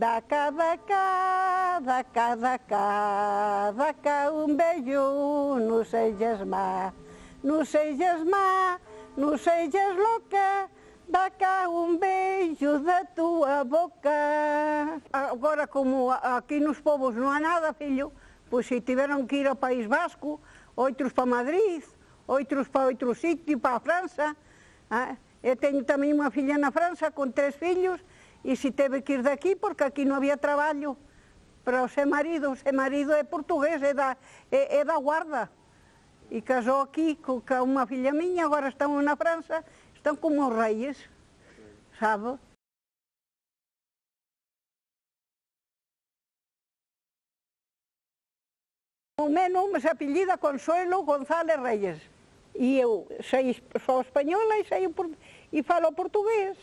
Daca, un beijo, no sejas má, no sejas má, no sejas louca, daca um beijo da tua boca. Agora, como aqui nos povos não há nada, filho, pois se tiveram que ir ao País Basco, outros para Madrid, outros para outro sítio, para a França. Eu tenho também uma filha na França com 3 filhos e se teve que ir daqui porque aqui não havia trabalho para o seu marido. O seu marido é português, é da Guarda e casou aqui com uma filha minha, agora estão na França, estão como os reis, sabe? O meu nome se apellida Consuelo González Reyes e eu sou espanhola e falo português.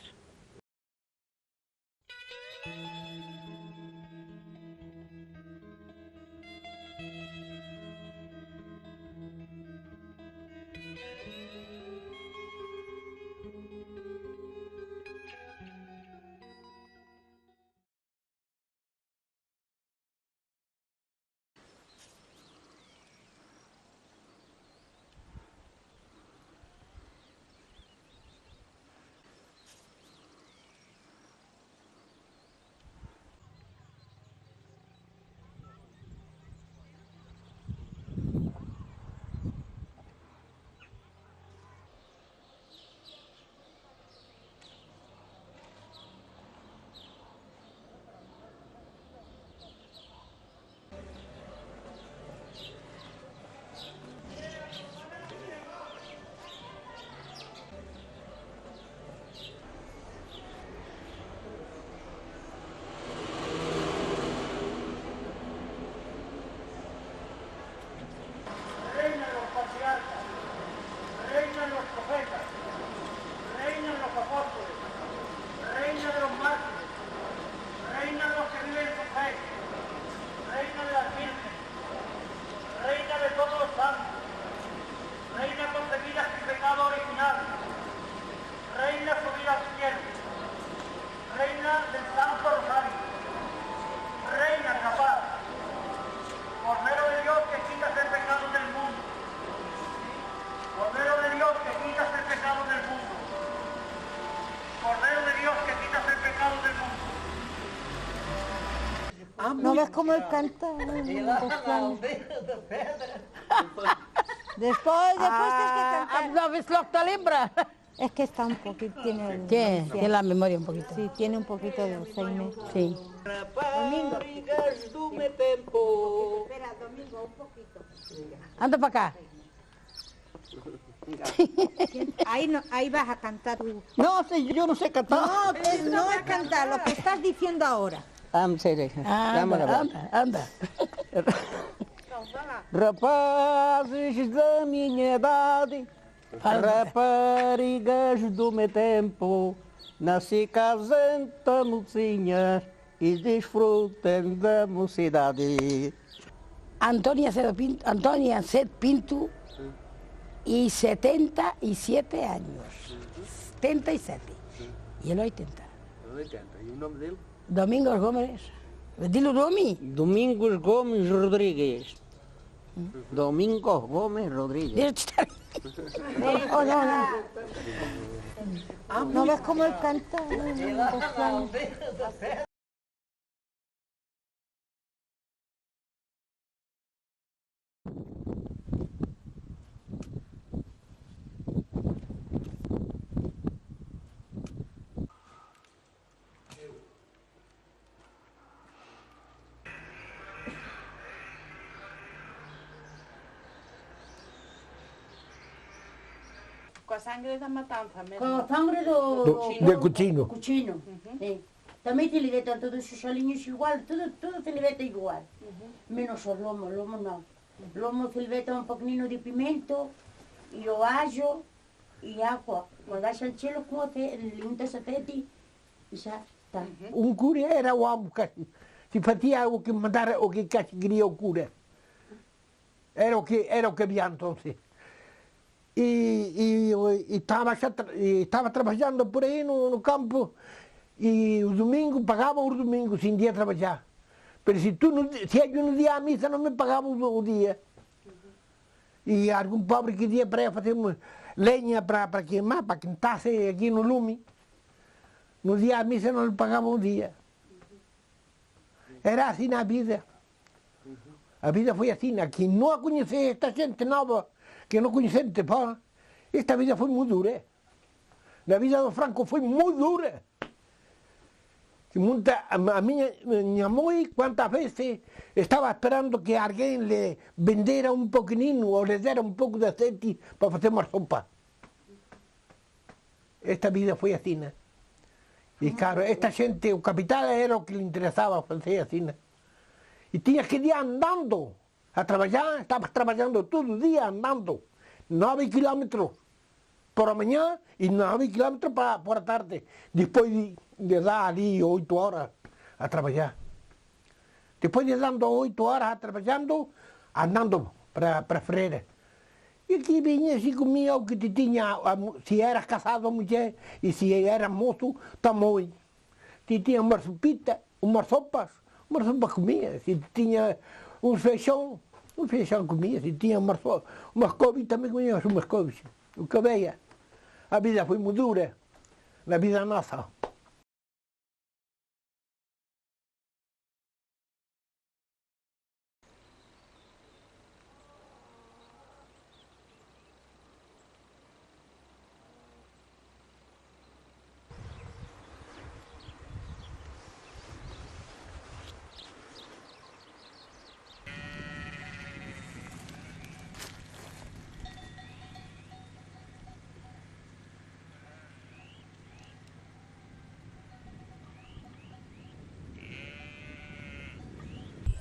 ¿No ves cómo él canta? Después tienes que cantar. ¿No ves lo que te lembra? Es que está un poquito, Tiene la memoria un poquito. Sí, tiene un poquito de Alzheimer. Sí. Domingo. Espera, Domingo, un poquito. Anda para acá. Ahí vas a cantar tú. No, sí, yo no sé cantar. No es cantar, lo que estás diciendo ahora. Anda. Rapazes da minha idade, raparigas do meu tempo, nasci casenta mocinhas e desfrutem da mocidade. Antonia Set Pinto y 77 años. 77. Y el 80. ¿Y el nombre de él? Domingos Gómez. Dilo, Domi. Domingos Gomes Rodríguez. Domingos Gomes Rodríguez. ¿No ves cómo él canta? Com a sangre da matança mesmo. Com a sangre De cuchino. cuchino. Sí. Também te libertam todos os olhinhos igual, tudo te liberta igual. Menos o lomo não. Lomo te liberta um pouquinho de pimento e o alho e água. Quando acha o cielo, como te limpas a tete e já está. Um cura era o amo que se fazia o que mandara, o que queria o cura. Era o que havia então. E estava trabalhando por aí no campo e o domingo pagaban os domingos, sin día a traballar. Pero se ellos non día a misa non me pagaban o día. E algún pobre que día para facer leña para queimar, para quentarse aquí no lume, no día a misa non le pagaban o día. Era así na vida. A vida foi así. Quem non a coñece esta xente nova, que non coñecente, pá, esta vida foi moi dura. A vida do Franco foi moi dura. A miña moi, quantas veces estaba esperando que alguén le vendera un poquinino ou le dera un pouco de aceite para facer unha sopa. Esta vida foi así, né? E claro, esta xente, o capital era o que le interesaba facer así, né? E tiñas que ir andando a traballar, estabas traballando todo o día andando, 9 kilómetros por a mañá e 9 kilómetros por a tarde, despois de dar ali 8 horas a traballar. Depois de dando 8 horas traballando, andando para Freira. E aqui vinhas e comia o que te tinha, se eras casado ou mulher, e se eras moço, também. Te tinha uma sopita, umas sopa comia. Se tinha um feijão comia. Se tinha umas couves, também comia umas couves. O que veia. A vida foi muito dura, na vida nossa.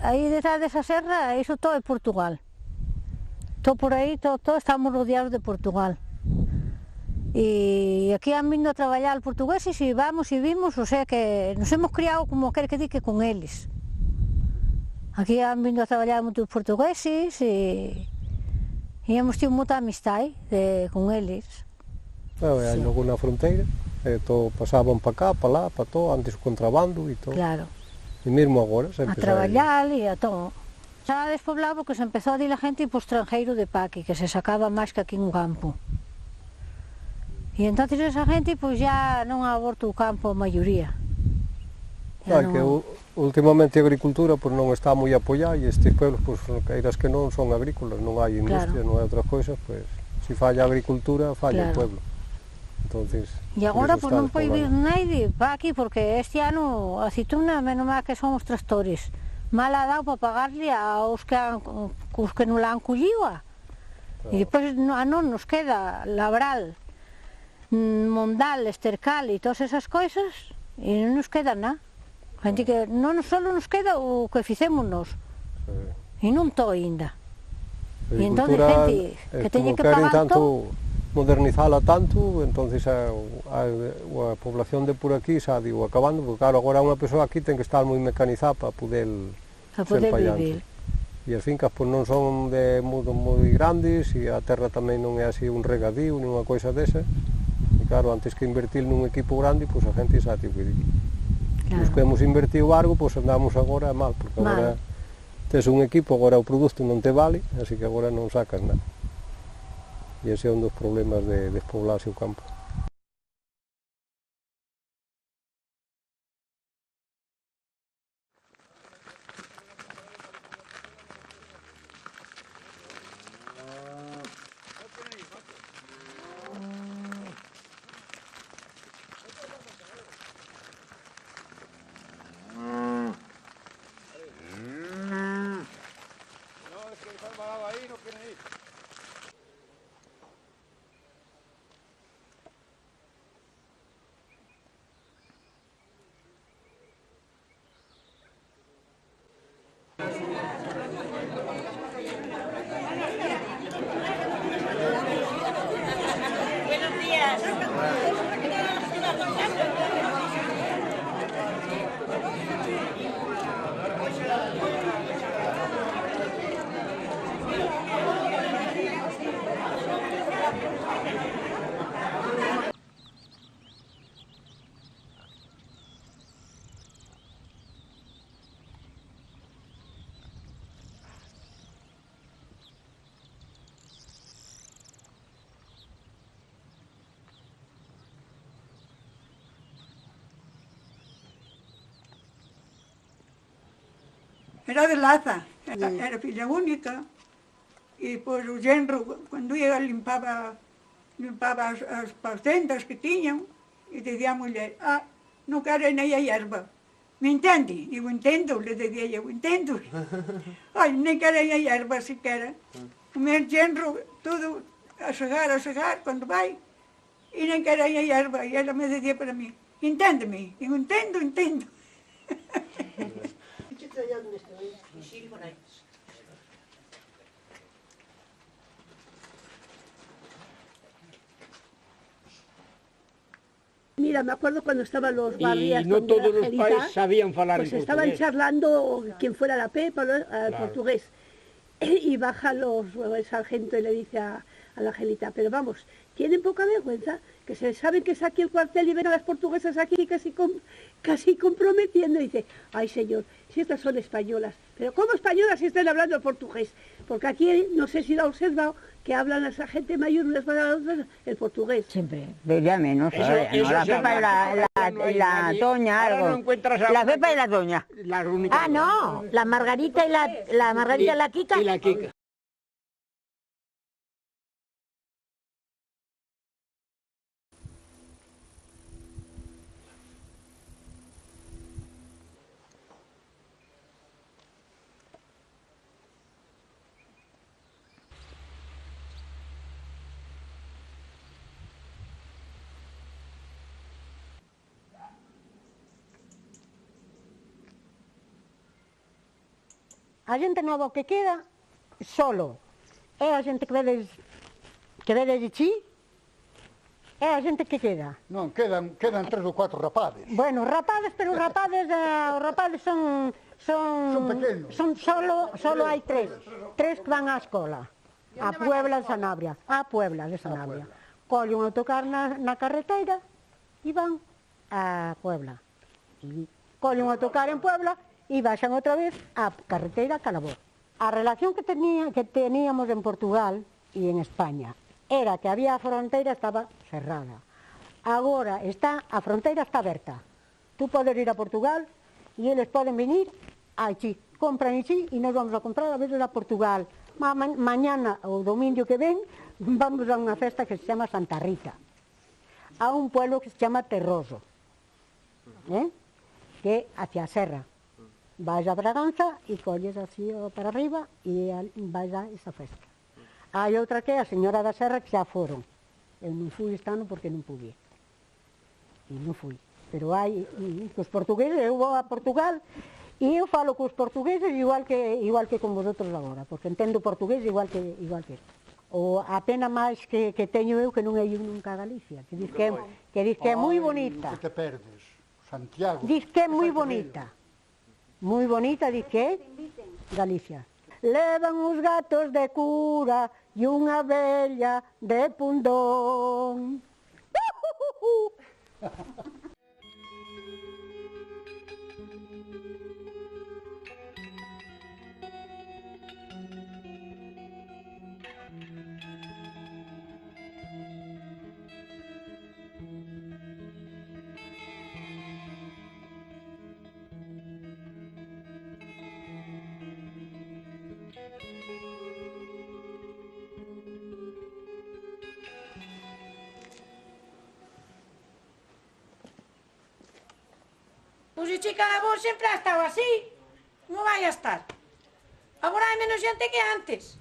Aí detrás desa serra, iso todo é Portugal. Todo por aí, todo estamos rodeados de Portugal. E aquí han vindo a traballar os portugueses e vamos e vimos, o sea que nos hemos criado como quer que di que con eles. Aquí han vindo a traballar moitos portugueses e hemos tido moita amistade con eles. Hai logo na fronteira, todo pasaban para cá, para lá, para todo, antes o contrabando e todo. Claro. E mesmo agora se a traballar e a todo. Xa despoblado porque se empezou a dir a gente por estrangeiro de Paqui, que se sacaba máis que aquí no campo. E entonces esa gente pois ya non aborta o campo a maioría. Que últimamente a agricultura pois non está moi apoiada e estes pueblos, pois, queiras que non, son agrícolas, non hai industria, non hai outras cousas, pois, se falla a agricultura, falla o pueblo. Entonces, e agora pois non pode vir naide para aquí porque este ano a aceituna, menos mal que son os tractores, mal ha dado para pagarle aos que non la han collido. E depois a non nos queda labral, mondal, estercal e todas esas coisas e non nos queda nada. Gente que non só nos queda o que fixémonos e non todo ainda. E entón gente que teñe que pagar todo, modernizala tanto, entonces a población de por aquí xa digo acabando, porque claro, agora unha persoa aquí ten que estar moi mecanizada para poder vivir. E as fincas pois non son de moi grandes e a terra tamén non é así un regadío, nin unha coisa desa. E claro, antes que invertir nun equipo grande, pois a gente xa tivo que ir. Os que hemos invertido algo, pois andamos agora mal, porque agora tes un equipo, agora o produto non te vale, así que agora non sacas nada. E ese é un dos problemas de despoblarse o campo. Era de Laza, era filla única. E pois o genro, cando ia, limpaba as pacendas que tiñan, e dicía a muller, non quero nem a hierba. Me entende? Digo, entendo, le dicía eu, entendo. Ai, nem quero a hierba sequera. O meu genro, todo a segar, cando vai, e nem quero a hierba. E ela me dicía para mí, enténdeme. Digo, entendo. Mira, me acuerdo cuando estaban los guardias. Y no con todos los Angelita, países sabían hablar pues en estaban portugués. charlando quien fuera la Pepa, el Claro. portugués. Y baja el sargento y le dice a la Angelita, pero vamos, tienen poca vergüenza, que se saben que es aquí el cuartel y ven a las portuguesas aquí casi comprometiendo. Y dice, ay señor, si estas son españolas, pero ¿cómo españolas si están hablando el portugués? Porque aquí, no sé si lo ha observado, que hablan a esa gente mayor unas para las otras el portugués. Siempre, veía menos. Eso- ahora ya eso no, la se Pepa y habla, la no hay la nadie. Toña, Ahora algo. no encuentras a La una Pepa y la Toña. Las únicas. Ah, no, la Margarita y la Margarita y la Kika. Y la Kika. A xente nova que queda, solo. É a xente que vedes de chi, é a xente que queda. Non, quedan 3 ou 4 rapades. Bueno, rapades, pero os rapades son pequenos. Son solo hai tres que van á escola. A Puebla de Sanabria. Collen un autocar na carreteira e van a Puebla. E collen un autocar en Puebla e baixan outra vez a carreteira a Calabor. A relación que teníamos en Portugal e en España era que había a fronteira estaba cerrada. Agora a fronteira está aberta. Tú podes ir a Portugal e eles poden venir a Chi. Compran Chi e nos vamos a comprar a veces a Portugal. Mañana ou domingo que ven vamos a unha festa que se chama Santa Rita. A un pueblo que se chama Terroso, que é hacia a serra. Vais a Braganza e colles así para arriba e vais a esa festa. Hai outra que é a Señora da Serra que xa foron. Eu non fui este ano porque non pude. E non fui. Pero hai os portugueses, eu vou a Portugal e eu falo cos portugueses igual que con vosotros agora, porque entendo portugués igual que isto. O a pena máis que teño eu que non he ido nunca a Galicia, que diz que é moi bonita. Que te perdes, Santiago. Diz que é moi bonita. Moi bonita, diz que é Galicia. Levan os gatos de cura e unha vella de Pundón. Pois o Chicalabor sempre ha estado así, non vai a estar. Agora hai menos xente que antes.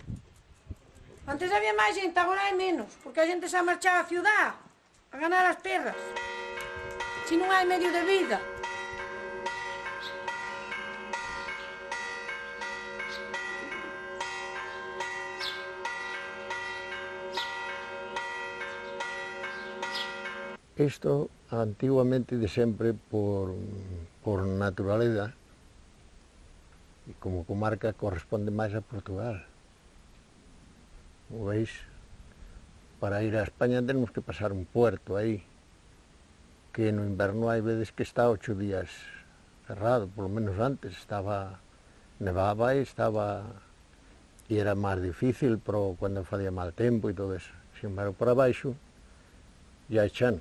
Antes había máis xente, agora hai menos, porque a xente se ha marchado á ciudad, a ganar as perras. Si non hai medio de vida. Isto antiguamente de sempre por naturaleza e como comarca corresponde máis a Portugal. Como veis, para ir a España tenemos que pasar un puerto aí, que no inverno hai veces que está 8 días cerrado, polo menos antes nevaba e era máis difícil cando facía mal tempo e todo eso. Sin embargo, por abaixo ya hai chan.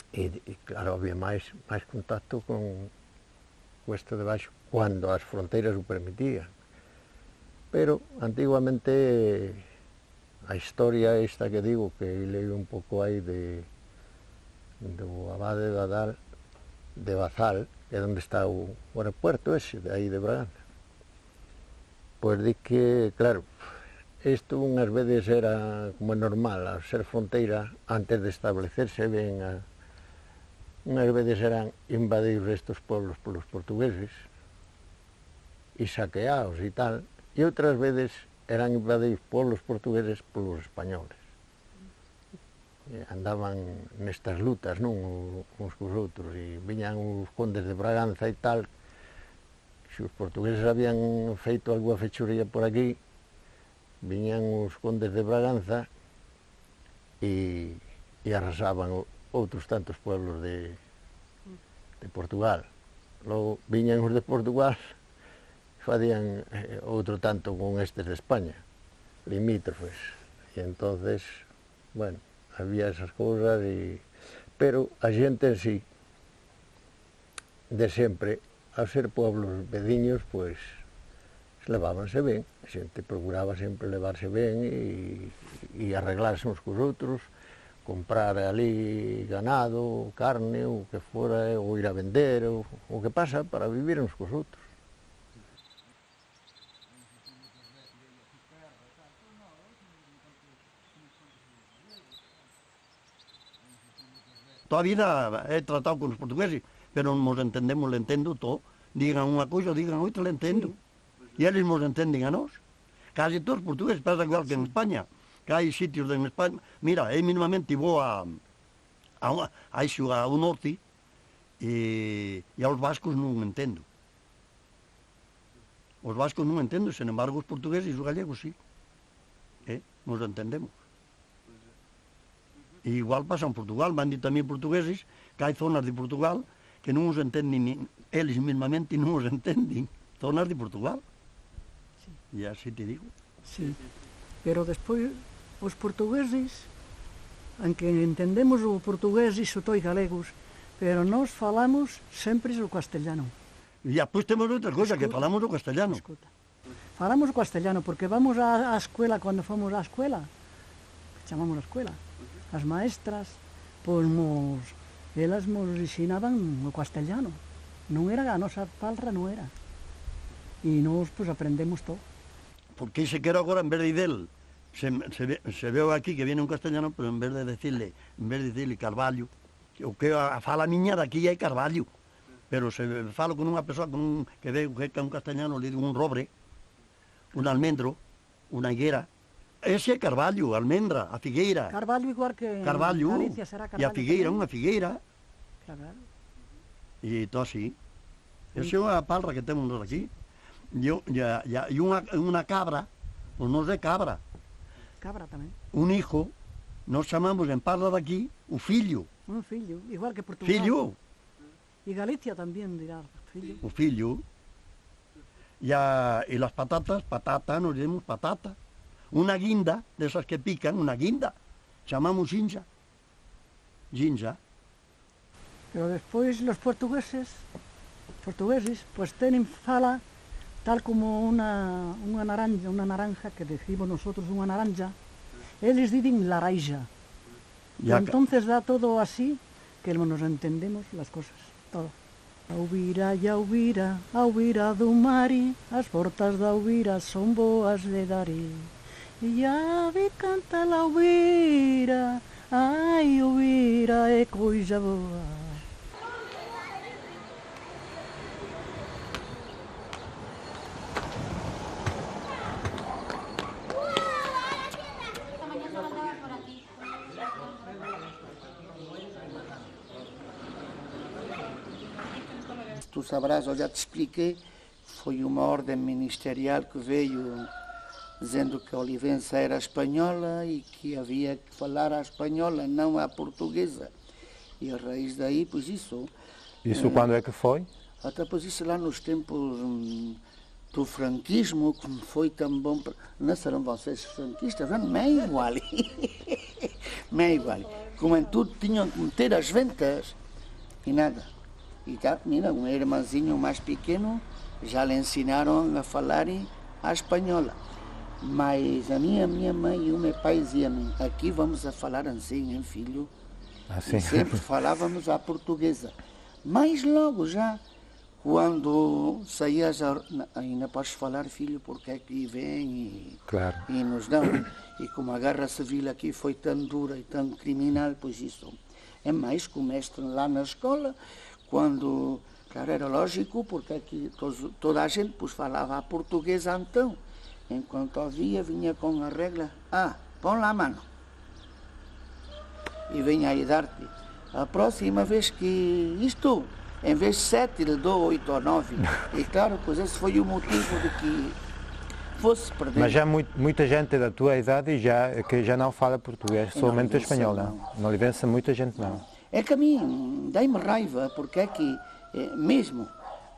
E claro, había máis contacto con cuesta de baixo, cuando as fronteiras o permitían. Pero, antiguamente, a historia esta que digo, que leio un pouco aí do abade de Bazal, que é onde está o aeropuerto ese, de aí de Braganza, pois di que, claro, isto unhas veces era como é normal, a ser fronteira, antes de establecerse ben, unhas veces eran invadidos estes pueblos polos portugueses e saqueados e tal, e outras veces eran invadidos polos portugueses polos españoles. E andaban nestas lutas, non, uns cos outros, e viñan os condes de Braganza e tal. Se os portugueses habían feito alguna fechuría por aquí, viñan os condes de Braganza e arrasaban outros tantos pueblos de Portugal. Logo viñan os de Portugal e facían outro tanto con estes de España, limítrofes. E entonces, bueno, había esas cousas, pero a xente en sí, de sempre, ao ser pueblos veciños, pois, levábanse ben, a xente procuraba sempre levarse ben e arreglarse uns cos outros, comprar ali ganado, carne, o que fora, ou ir a vender, o que pasa para vivir uns cos outros. Toda a vida he tratado con os portugueses, pero nos entendemos, le entendo todo. Digan unha cousa, digan outra, le entendo. E eles nos entenden a nós. Casi todos os portugueses, pasa igual que en España, que hai sitios en España. Mira, eu minimamente vou ao norte e aos vascos non entendo. Os vascos non entendo, sen embargo, os portugueses e os gallegos sí. Nos entendemos. E igual pasa en Portugal, van dir tamén portugueses, que hai zonas de Portugal que non os entenden, eles mismamente non os entenden, zonas de Portugal. Sí. E así te digo. Sí, pero despois os portugueses, aunque entendemos o portugués e sotoi galegos, pero nós falamos sempre o castellano. E após temos outra coisa, que falamos o castellano. Escuta. Falamos o castellano, porque vamos á escuela, cando fomos á escuela, que chamamos a escuela, as maestras, pois elas nos ensinaban o castellano. Non era a nosa palra, non era. E nós, pois, aprendemos todo. Porque se quero agora, en vez de del, se veo aquí que viene un castellano, pero en vez de decirle Carballo, o que fala a miña daqui é Carballo, pero se falo con unha persoa que ve que é un castellano, le digo un robre, un almendro, unha higuera. Ese é Carballo, almendra, a figueira. Carballo igual que Carballo, Galicia será Carballo. E a figueira, unha figueira. Claro. E todo así. Esa é a palra que temos nós aquí. E unha cabra, pois non é cabra. Cabra tamén. Un hijo, nós chamamos en parla daqui o fillo. Un fillo, igual que Portugal. Fillo. E Galicia tamén dirá fillo. O fillo. E as patatas, patata, nos demos patata. Una guinda, desas que pican, una guinda, chamamos ginja. Ginja. Pero despois os portugueses, pois tenen fala tal como unha naranja, que decimos nosotros unha naranja, eles dicen laranja. E entonces dá todo así, que nos entendemos las cosas, todo. Auvira e auvira, auvira do mari, as portas da auvira son boas de dare. E ave canta la auvira, ai auvira é coisa boa. Tu sabrás, eu já te expliquei, foi uma ordem ministerial que veio dizendo que a Olivença era espanhola e que havia que falar a espanhola, não a portuguesa. E a raiz daí, pois isso... Isso quando é que foi? Até pois isso lá nos tempos do franquismo, que foi tão bom... Não serão vocês franquistas, não é igual. Não é igual. Como em tudo tinham que meter as ventas e nada. E tá, mira, um irmãozinho mais pequeno já lhe ensinaram a falar a espanhola. Mas a minha mãe e o meu pai diziam-me, aqui vamos a falar assim, hein, filho? Assim. E sempre falávamos a portuguesa. Mas logo já, quando saías, ainda podes falar, filho, porque é que vem e nos dão. E como a guerra civil aqui foi tão dura e tão criminal, pois isso é mais que o mestre lá na escola, quando, claro, era lógico, porque aqui toda a gente pois, falava a portuguesa então. Enquanto havia, vinha com a regra, põe lá a mão. E vinha aí dar-te. A próxima vez que isto, em vez de 7, lhe dou 8 ou 9. E claro, pois esse foi o motivo de que fosse perdendo. Mas já muita gente da tua idade que já não fala português, somente espanhol, não? Na Olivença muita gente não. É que a mim dá-me raiva, porque é que mesmo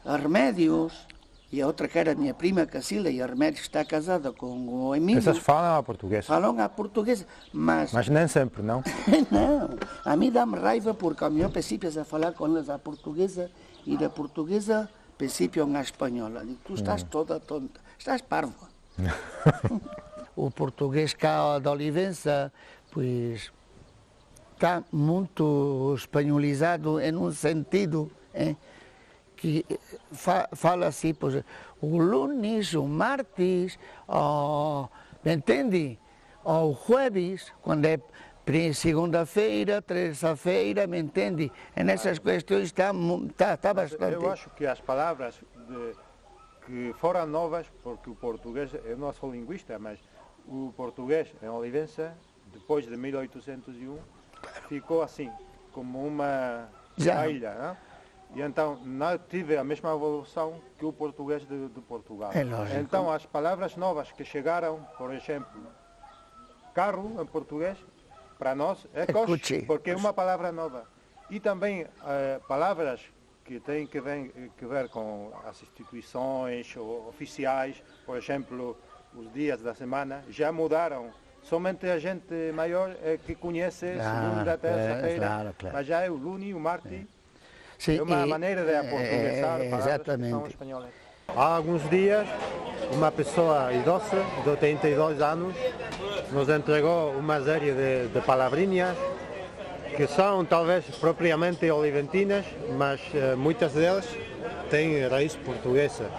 a Remédios, e a outra que era a minha prima Cacilda, e a Remédios está casada com o Emílio. Essas falam a português? Falam a portuguesa, mas nem sempre, não? Não, a mim dá-me raiva porque ao meu princípio a falar com eles a portuguesa e da portuguesa princípio a espanhola. E tu estás toda tonta, estás parvo. O português cá da Olivença, pois, está muito espanholizado em um sentido, que fala assim, pois, o lunes, o martes, me entende? O jueves, quando é segunda-feira, terça-feira, me entende? E nessas questões está bastante... Eu acho que as palavras que foram novas, porque o português, eu não sou linguista, mas o português em Olivença, depois de 1801, ficou assim, como uma ilha, não? E então não tive a mesma evolução que o português de Portugal. É lógico. Então as palavras novas que chegaram, por exemplo, carro em português, para nós é coche, porque é uma palavra nova. E também palavras que têm que ver com as instituições oficiais, por exemplo, os dias da semana, já mudaram. Somente a gente maior é que conhece segunda, terça-feira, mas já é o lunes, o martes. Sim, é uma maneira de aportuguesar palavras que são espanholas. Há alguns dias, uma pessoa idosa, de 82 anos, nos entregou uma série de palavrinhas que são talvez propriamente oliventinas, mas muitas delas têm raiz portuguesa.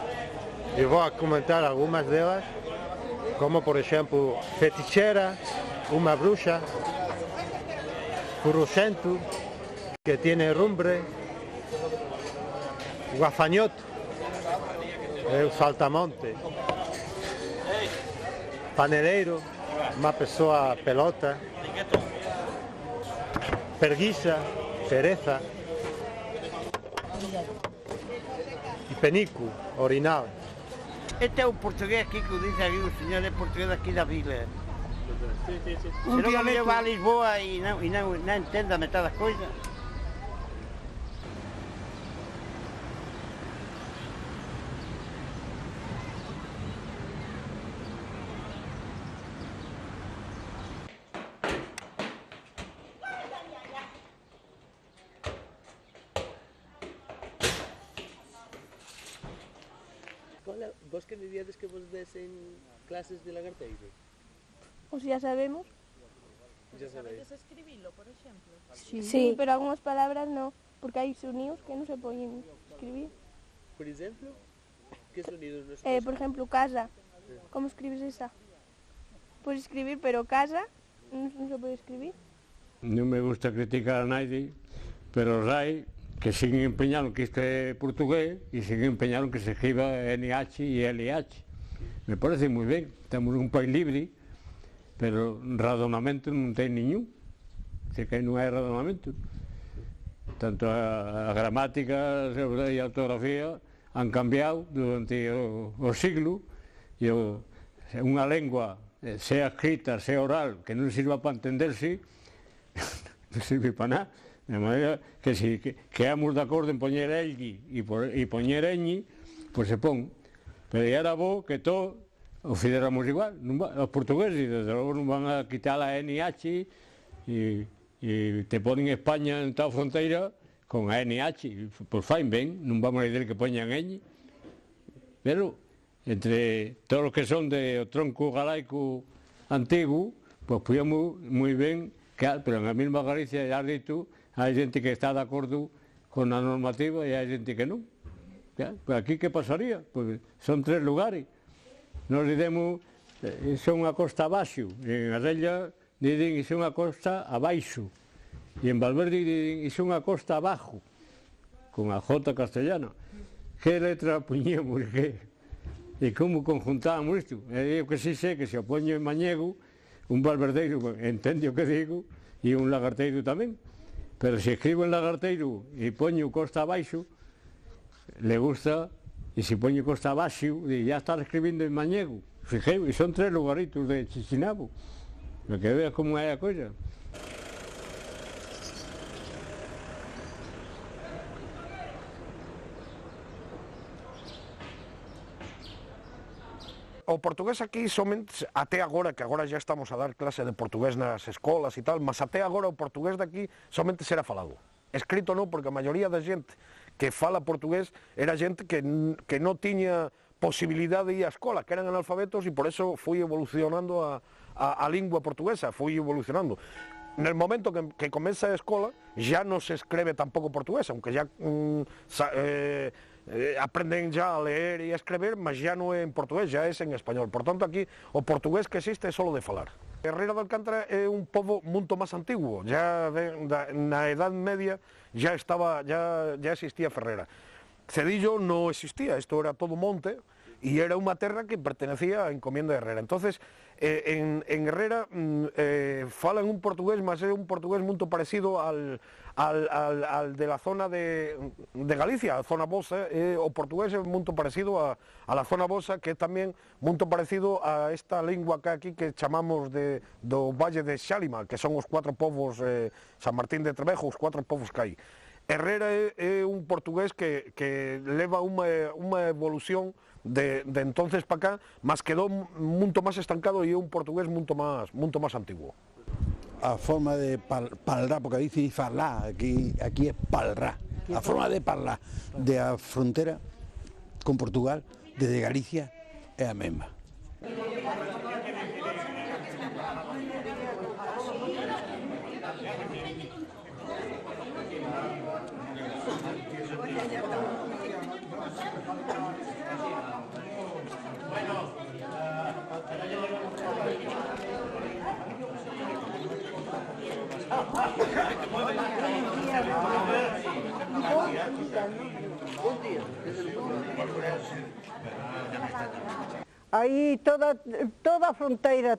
Eu vou comentar algumas delas, como por exemplo, feticheira, uma bruxa, currucento, que tiene rumbre, gafanhoto, é o saltamonte, paneleiro, uma pessoa pelota, perguiça, pereza, e penico, orinal. Este é o português aqui que diz aqui, o senhor é português aqui da vila. Se não me leva a Lisboa e não entende a metade das coisas. Vos que diríades que vos desen clases de lagarteiro? Pues ya sabemos. Ya sabéis. ¿Sabes escribirlo, por ejemplo? Sí, pero algunas palabras no, porque hay sonidos que no se pueden escribir. Por ejemplo, ¿qué sonidos no se Por ejemplo, casa. ¿Cómo escribes esa? Puedes escribir, pero casa no se puede escribir. Non me gusta criticar a nadie, pero RAI, que siguen empeñando que isto é portugués e siguen empeñando que se escriba NH e LH. Me parece moi ben, temos un país libre, pero razonamento non ten niñún, se que non hai razonamento. Tanto a gramática e a ortografía han cambiado durante o siglo e unha lengua, sea escrita, sea oral, que non sirva para entenderse, non sirve para nada. De maneira que se quedamos de acordo en poñer elgui e poñer eñi, pois se pon. Pero era bo que todo o fizéramos igual. Os portugueses, desde logo, non van a quitar a NH e te ponen España en tal fronteira con a NH, pois fain ben, non vamos a dizer que poñan ñ, pero entre todos os que son do tronco galaico antigo, pois podíamos moi ben, pero en a mesma Galicia, ya has dito, hai xente que está de acordo con a normativa e hai xente que non. Pois aquí que pasaría? Pois son 3 lugares. Nos didemos, son a costa abaixo, en Arrella diden que son a costa abaixo, e en Valverde diden que son a costa abajo, con a J castellana. Que letra puñemos, e como conjuntábamos isto? Eu que si sei que se o poño en mañego, un valverdeiro entende o que digo, e un lagarteiro tamén. Pero se escribo en lagarteiro e poño costa abaixo, le gusta, e se poño costa abaixo, ya está escribindo en mañego. Fijeu, e son 3 lugaritos de Chichinabo. Para que veas como é a coisa. O portugués aquí somente, até agora, que agora já estamos a dar clase de portugués nas escolas e tal, mas até agora o portugués daqui somente será falado. Escrito non, porque a maioría da xente que fala portugués era xente que non tiña posibilidade de ir á escola, que eran analfabetos, e por eso foi evolucionando a lingua portuguesa, foi evolucionando. Nel momento que comeza a escola, já non se escreve tampouco portugués, aunque já aprenden já a leer e a escrever, mas já non é en portugués, já é en español. Por tanto, aquí o portugués que existe é solo de falar. Herrera de Alcántara é un pobo moito máis antiguo, já na Edad Media já existía Ferrera. Cedillo non existía, isto era todo monte, e era unha terra que pertenecía á encomienda de Herrera. Entonces, en Herrera falan un portugués, mas é un portugués moito parecido al de la zona de Galicia, a zona vosa, o portugués é moito parecido a la zona vosa, que é tamén moito parecido a esta lingua que aquí que chamamos do Valle de Xálima, que son os 4 povos, San Martín de Trevejo, os 4 povos que hai. Herrera é un portugués que leva unha evolución de entonces para cá, mas quedou moito máis estancado e é un portugués moito máis antiguo. A forma de palrar, porque dice falar, aquí é palrar. A forma de palrar da frontera con Portugal, desde Galicia, é a mesma. Aí toda a fronteira,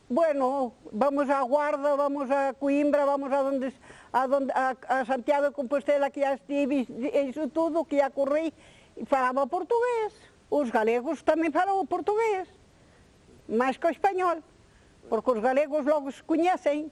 bueno, vamos a Guarda, vamos a Coimbra, vamos a Santiago de Compostela, que já estive, isso tudo, que já corri, falava portugués. Os galegos tamén falavam portugués, máis que o español, porque os galegos logo se coñecen.